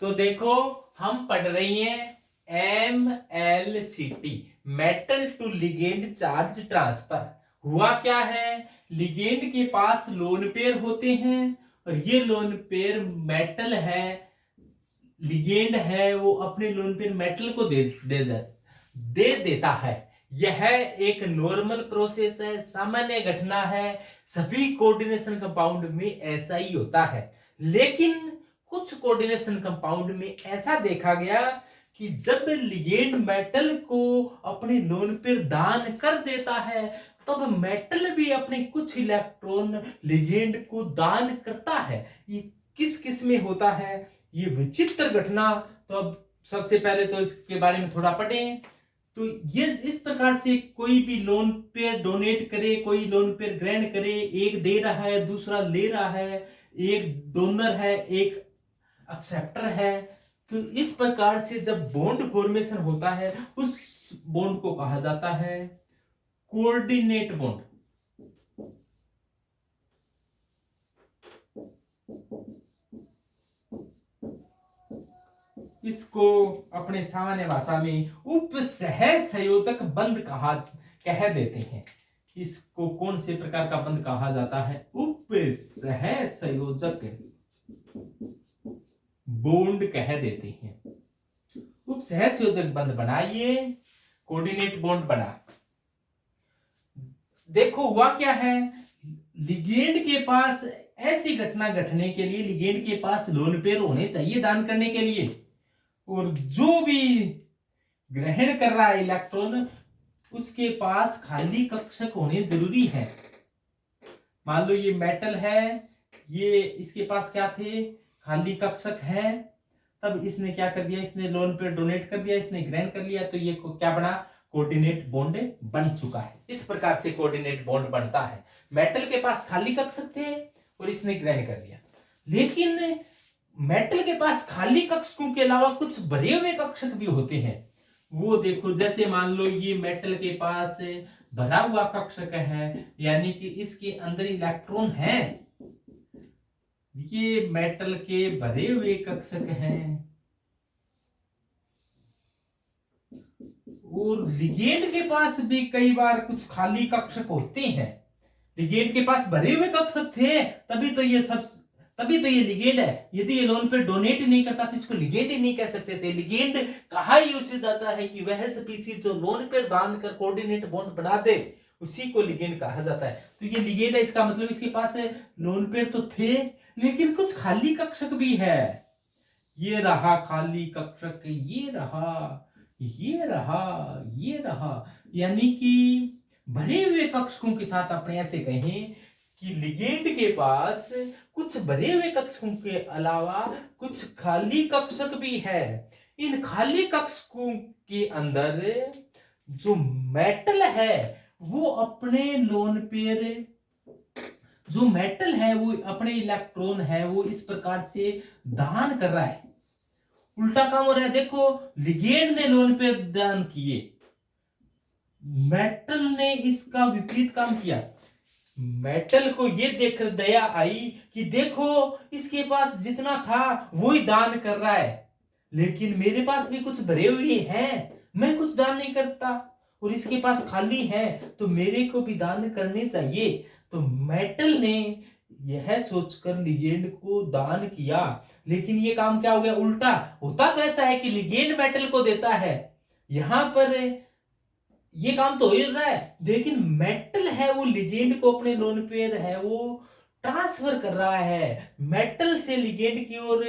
तो देखो हम पढ़ रही हैं MLCT, metal to ligand charge transfer. हुआ क्या है, लिगेंड के पास लोन पेयर होते हैं और ये लोन पेयर मेटल है, लिगेंड है, वो अपने लोन पेयर मेटल को दे देता है। यह एक नॉर्मल प्रोसेस है, सामान्य घटना है, सभी कोऑर्डिनेशन कंपाउंड में ऐसा ही होता है। लेकिन कुछ कोऑर्डिनेशन कंपाउंड में ऐसा देखा गया कि जब लिगेंड मेटल को अपने लोन पेयर दान कर देता है, तब मेटल भी अपने कुछ इलेक्ट्रॉन लिगेंड को दान करता है। ये किस किस में होता है, ये विचित्र घटना। तो अब सबसे पहले तो इसके बारे में थोड़ा पढ़ें। तो ये इस प्रकार से कोई भी लोन पेयर डोनेट करे, कोई लोन पेयर ग्रहण करे, एक दे रहा है दूसरा ले रहा है, एक डोनर है एक एक्सेप्टर है। तो इस प्रकार से जब बॉन्ड फॉर्मेशन होता है, उस बॉन्ड को कहा जाता है कोऑर्डिनेट बॉन्ड। इसको अपने सामान्य भाषा में उपसह संयोजक बंध कह देते हैं। इसको कौन से प्रकार का बंध कहा जाता है? उपसह संयोजक बॉन्ड कह देते हैं। उपसह संयोजक बंध बनाइए, कोऑर्डिनेट बॉन्ड बना। देखो हुआ क्या है, लिगेंड के पास ऐसी घटना घटने के लिए लिगेंड के पास लोन पेयर होने चाहिए दान करने के लिए, और जो भी ग्रहण कर रहा है इलेक्ट्रॉन, उसके पास खाली कक्षक होने जरूरी है। मान लो ये मेटल है, ये इसके पास क्या थे, खाली कक्षक है। तब इसने क्या कर दिया, इसने लोन पेयर डोनेट कर दिया, इसने ग्रहण कर लिया, तो ये क्या बना, कोऑर्डिनेट बॉन्ड बन चुका है। इस प्रकार से कोऑर्डिनेट बॉन्ड बनता है। मेटल के पास खाली कक्षक थे और इसने ग्रहण कर लिया। लेकिन मेटल के पास खाली कक्षकों के अलावा कुछ भरे हुए कक्षक भी होते हैं। वो देखो, जैसे मान लो ये मेटल के पास भरा हुआ कक्षक है, यानी कि इसके अंदर इलेक्ट्रॉन है। ये मेटल के भरे हुए कक्षक हैं। और लिगेंड के पास भी कई बार कुछ खाली कक्षक होते हैं। लिगेंड के पास भरे हुए कक्षक थे, तभी तो ये लिगेंड है। यदि ये लोन पे डोनेट ही नहीं करता तो इसको लिगेंड ही नहीं कह सकते थे। लिगेंड कहा ही उसे जाता है कि वह स्पीशीज जो लोन पे दान कर कोऑर्डिनेट बॉन्ड बना दे, उसी को लिगेंड कहा जाता है। तो ये लिगेंड है, इसका मतलब इसके पास लोन पेयर तो थे, लेकिन कुछ खाली कक्षक भी है। ये रहा खाली कक्षक, ये रहा, ये रहा, ये रहा। यानी कि भरे हुए कक्षकों के साथ अपने ऐसे कहें कि लिगेंड के पास कुछ भरे हुए कक्षकों के अलावा कुछ खाली कक्षक भी है। इन खाली कक्षकों के अंदर जो मेटल है वो अपने लोन पेयर, जो मेटल है वो अपने इलेक्ट्रॉन है वो इस प्रकार से दान कर रहा है। उल्टा काम हो रहा है। देखो, लिगेंड ने लोन पेयर दान किए, मेटल ने इसका विपरीत काम किया। मेटल को ये देखकर दया आई कि देखो इसके पास जितना था वो ही दान कर रहा है, लेकिन मेरे पास भी कुछ भरे हुए हैं, मैं कुछ दान नहीं करता, और इसके पास खाली है, तो मेरे को भी दान करने चाहिए। तो मेटल ने यह सोचकर लिगेंड को दान किया। लेकिन ये काम क्या हो गया, उल्टा होता। तो ऐसा है कि लिगेंड मेटल को देता है, यहां पर ये काम तो हो ही रहा है, लेकिन मेटल है वो लिगेंड को अपने लोन पेयर है वो ट्रांसफर कर रहा है। मेटल से लिगेंड की ओर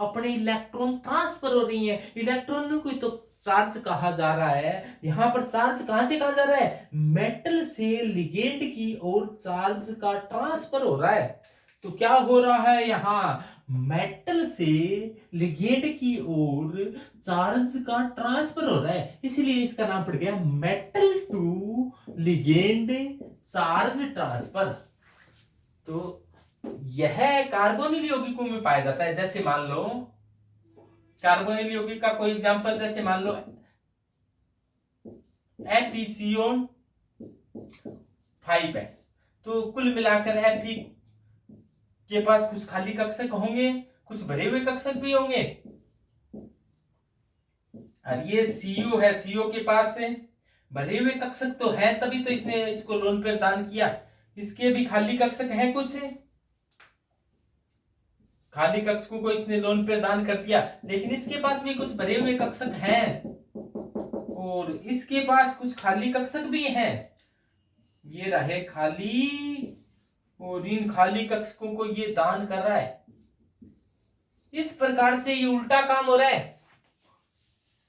अपने इलेक्ट्रॉन ट्रांसफर हो रही है। इलेक्ट्रॉन को तो चार्ज कहा जा रहा है, यहां पर चार्ज कहां से कहा जा रहा है, मेटल से लिगेंड की ओर चार्ज का ट्रांसफर हो रहा है। तो क्या हो रहा है, यहां मेटल से लिगेंड की ओर चार्ज का ट्रांसफर हो रहा है, इसलिए इसका नाम पड़ गया metal to ligand charge transfer. तो यह कार्बोनिल यौगिकों में पाया जाता है। जैसे मान लो कार्बोनिल यौगिक का कोई एग्जांपल, जैसे मान लो FeCO5 है, तो कुल मिलाकर Fe के पास कुछ खाली कक्षक होंगे, कुछ भरे हुए कक्षक भी होंगे। और ये सीओ है, सीओ के पास है भरे हुए कक्षक तो है, तभी तो इसने इसको लोन प्रदान किया। इसके भी खाली कक्षक है, कुछ खाली कक्षकों को इसने लोन प्रदान कर दिया, लेकिन इसके पास भी कुछ भरे हुए कक्षक हैं और इसके पास कुछ खाली कक्षक भी हैं। ये रहे खाली, और इन खाली कक्षकों को ये दान कर रहा है। इस प्रकार से ये उल्टा काम हो रहा है।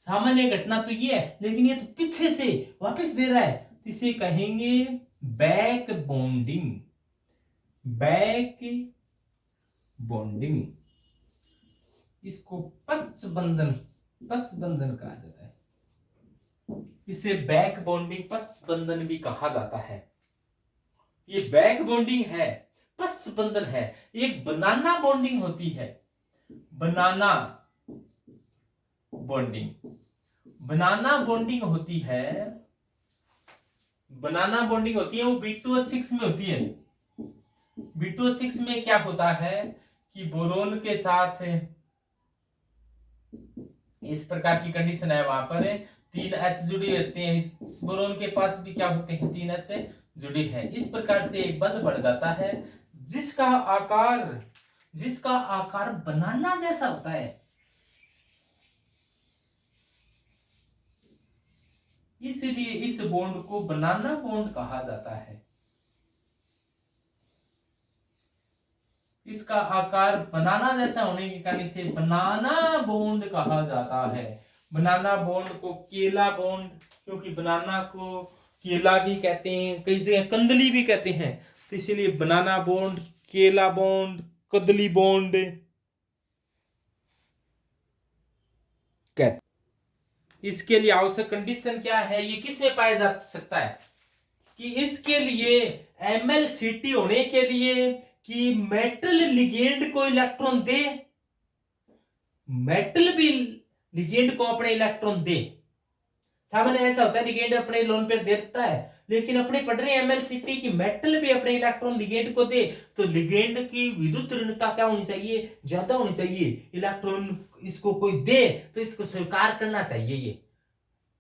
सामान्य घटना तो ये है, लेकिन ये तो पीछे से वापस दे रहा है, तो इसे कहेंगे बैक बॉन्डिंग। बैक बॉन्डिंग, इसको पश्चबंधन, पश्चबंधन कहा जाता है। इसे बैक बॉन्डिंग, पश्चबंधन भी कहा जाता है। ये बैक बॉन्डिंग है, पश्चबंधन है। एक बनाना बॉन्डिंग होती है, बनाना बॉन्डिंग। बनाना बॉन्डिंग होती है, बनाना बॉन्डिंग होती है, वो B2H6 में होती है। B2H6 में क्या होता है कि बोरोन के साथ इस प्रकार की कंडीशन है, वहां पर 3H जुड़ी होते हैं। बोरोन के पास भी क्या होते हैं, 3H जुड़ी है। इस प्रकार से एक बंध बढ़ जाता है जिसका आकार बनाना जैसा होता है। इसलिए इस बॉन्ड को बनाना बॉन्ड कहा जाता है। इसका आकार बनाना जैसा होने के कारण इसे बनाना बॉन्ड कहा जाता है। बनाना बॉन्ड को केला बॉन्ड, क्योंकि बनाना को केला भी कहते हैं, कई जगह कंदली भी कहते हैं, तो इसीलिए बनाना बॉन्ड, केला बॉन्ड, कदली बॉन्ड कहते। इसके लिए आवश्यक कंडीशन क्या है, ये किस में पाया जा सकता है कि इसके लिए MlCt होने के लिए कि मेटल लिगेंड को इलेक्ट्रॉन दे, मेटल भी लिगेंड को अपने इलेक्ट्रॉन दे। सामान्य ऐसा होता है लिगेंड अपने लोन पेयर देता है, लेकिन अपने पढ़ रहे MlCt की मेटल भी अपने इलेक्ट्रॉन लिगेंड को दे, तो लिगेंड की विद्युत ऋणता क्या होनी चाहिए, ज्यादा होनी चाहिए। इलेक्ट्रॉन इसको कोई दे तो इसको स्वीकार करना चाहिए। ये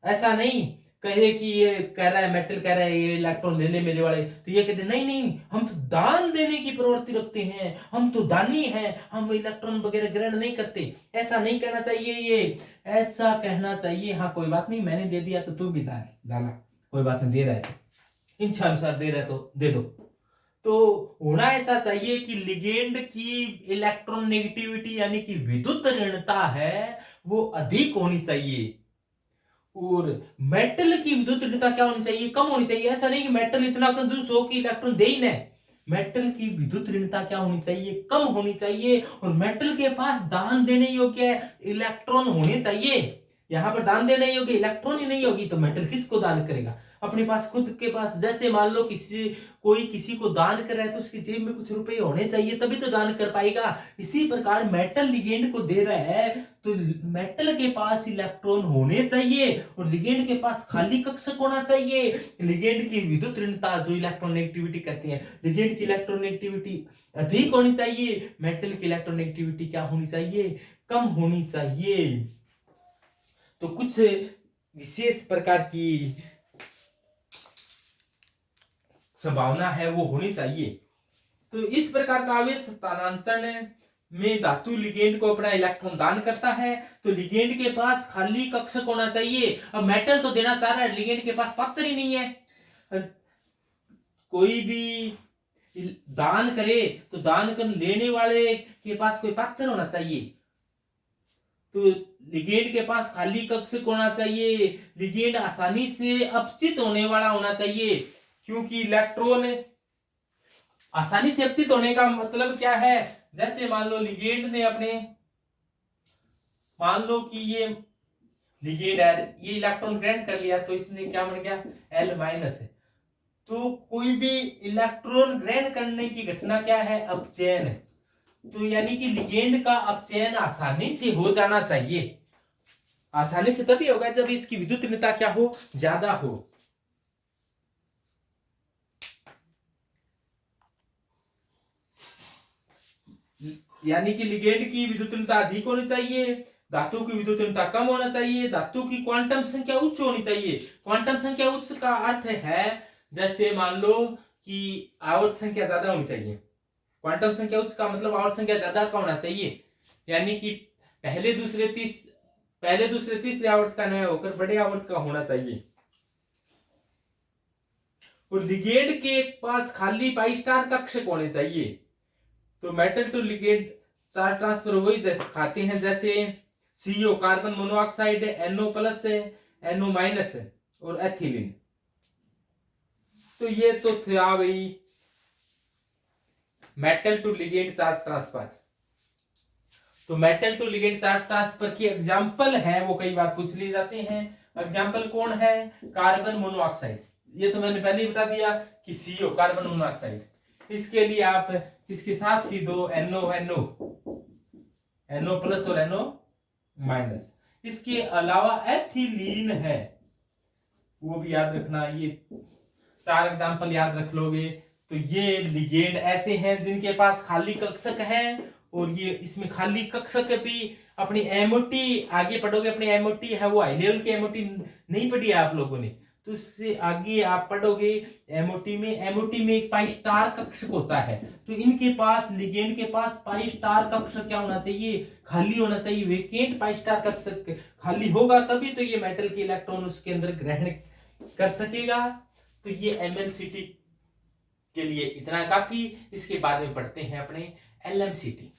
ऐसा नहीं कहे कि ये कह रहा है, मेटल कह रहा है ये इलेक्ट्रॉन ले ले मेरे वाले, तो ये कहते नहीं नहीं, हम तो दान देने की प्रवृत्ति रखते हैं, हम तो दानी हैं, हम इलेक्ट्रॉन वगैरह ग्रहण नहीं करते। ऐसा नहीं कहना चाहिए। ये ऐसा कहना चाहिए, हाँ कोई बात नहीं, मैंने दे दिया तो तू भी डाला, कोई बात नहीं, दे रहा है तो इच्छा अनुसार दे रहा है तो दे दो। तो होना ऐसा चाहिए कि लिगेंड की इलेक्ट्रॉन नेगेटिविटी यानी कि विद्युत ऋणता है वो अधिक होनी चाहिए, और मेटल की विद्युत ऋणता क्या होनी चाहिए, कम होनी चाहिए। ऐसा नहीं कि मेटल इतना कंजूस हो कि इलेक्ट्रॉन दे ही ना। मेटल की विद्युत ऋणता क्या होनी चाहिए, कम होनी चाहिए, और मेटल के पास दान देने योग्य इलेक्ट्रॉन होने चाहिए। यहां पर दान देने योग्य इलेक्ट्रॉन ही नहीं होगी तो मेटल किसको दान करेगा, अपने पास खुद के पास। जैसे मान लो कोई किसी को दान कर रहा है तो उसकी जेब में कुछ रुपए होने चाहिए तभी तो दान कर पाएगा। इसी प्रकार मेटल लिगेंड को दे रहा है तो मेटल के पास इलेक्ट्रॉन होने चाहिए और लिगेंड के पास खाली कक्षक होना चाहिए। लिगेंड की विद्युत ऋणता जो इलेक्ट्रोनेगेटिविटी कहते हैं, लिगेंड की इलेक्ट्रोनेगेटिविटी अधिक होनी चाहिए, मेटल की इलेक्ट्रोनेगेटिविटी क्या होनी चाहिए, कम होनी चाहिए। तो कुछ विशेष प्रकार की संभावना है वो होनी चाहिए। तो इस प्रकार का आवेश स्थानांतरण में धातु लिगेंड को अपना इलेक्ट्रॉन दान करता है, तो लिगेंड के पास खाली कक्षक होना चाहिए। अब मेटल तो देना चाह रहा है, लिगेंड के पास पात्र ही नहीं है। कोई भी दान करे तो दान कर लेने वाले के पास कोई पात्र होना चाहिए, तो लिगेंड के पास खाली कक्षक होना चाहिए। लिगेंड आसानी से अपचित होने वाला होना चाहिए, क्योंकि इलेक्ट्रॉन आसानी से अपचित होने का मतलब क्या है, जैसे मान लो लिगेंड ने अपने, मान लो कि ये लिगेंड है, ये इलेक्ट्रॉन ग्रहण कर लिया तो इसने क्या बन गया, L- है। तो कोई भी इलेक्ट्रॉन ग्रहण करने की घटना क्या है, अपचयन है। तो यानी कि लिगेंड का अपचयन आसानी से हो जाना चाहिए। आसानी से तभी होगा जब इसकी विद्युत ऋणता क्या हो, ज्यादा हो। यानी कि लिगेंड की विद्युत ऋणता अधिक होनी चाहिए, धातु की विद्युतीनता कम होना चाहिए, धातु की क्वांटम संख्या उच्च होनी चाहिए। क्वांटम संख्या उच्च का अर्थ है जैसे मान लो कि आवर्त संख्या ज्यादा होनी चाहिए। क्वांटम संख्या उच्च का मतलब आवर्त संख्या ज्यादा का होना चाहिए, यानी कि पहले दूसरे तीसरे आवर्त का नहीं होकर बड़े आवर्त का होना चाहिए। और लिगेंड के पास खाली पाई स्टार कक्षक होने चाहिए। तो metal to ligand charge transfer वही दिखाते हैं जैसे CO कार्बन मोनोऑक्साइड है, NO प्लस है, NO माइनस है और एथिलीन। तो ये तो था भाई metal to ligand charge transfer. तो metal to ligand charge transfer की एग्जांपल है वो कई बार पूछ लिए जाते हैं। एग्जांपल कौन है? Carbon monoxide. ये तो मैंने पहले ही बता दिया कि CO कार्बन मोनोऑक्साइड। इसके लिए आप इसके साथ ही दो NO प्लस और NO माइनस। इसके अलावा एथिलीन है, वो भी याद रखना। ये 4 एग्जांपल याद रख लोगे तो ये लिगेंड ऐसे हैं जिनके पास खाली कक्षक है। और ये इसमें खाली कक्षक भी अपनी एमओटी आगे पढ़ोगे, अपनी एमओटी है वो हाई लेवल की एमओटी नहीं पढ़ी है आप लोगों ने, तो इससे आगे आप पढ़ोगे एमओटी में एक पाई स्टार कक्षक होता है। तो इनके पास लिगेंड के पास पाई स्टार कक्षक क्या होना चाहिए? खाली होना चाहिए। वेकेंट पाई स्टार कक्षक खाली होगा तभी तो ये मेटल के इलेक्ट्रॉन उसके अंदर ग्रहण कर सकेगा। तो ये MLCT के लिए इतना काफी। इसके बाद में पढ़ते हैं अपने LMCT।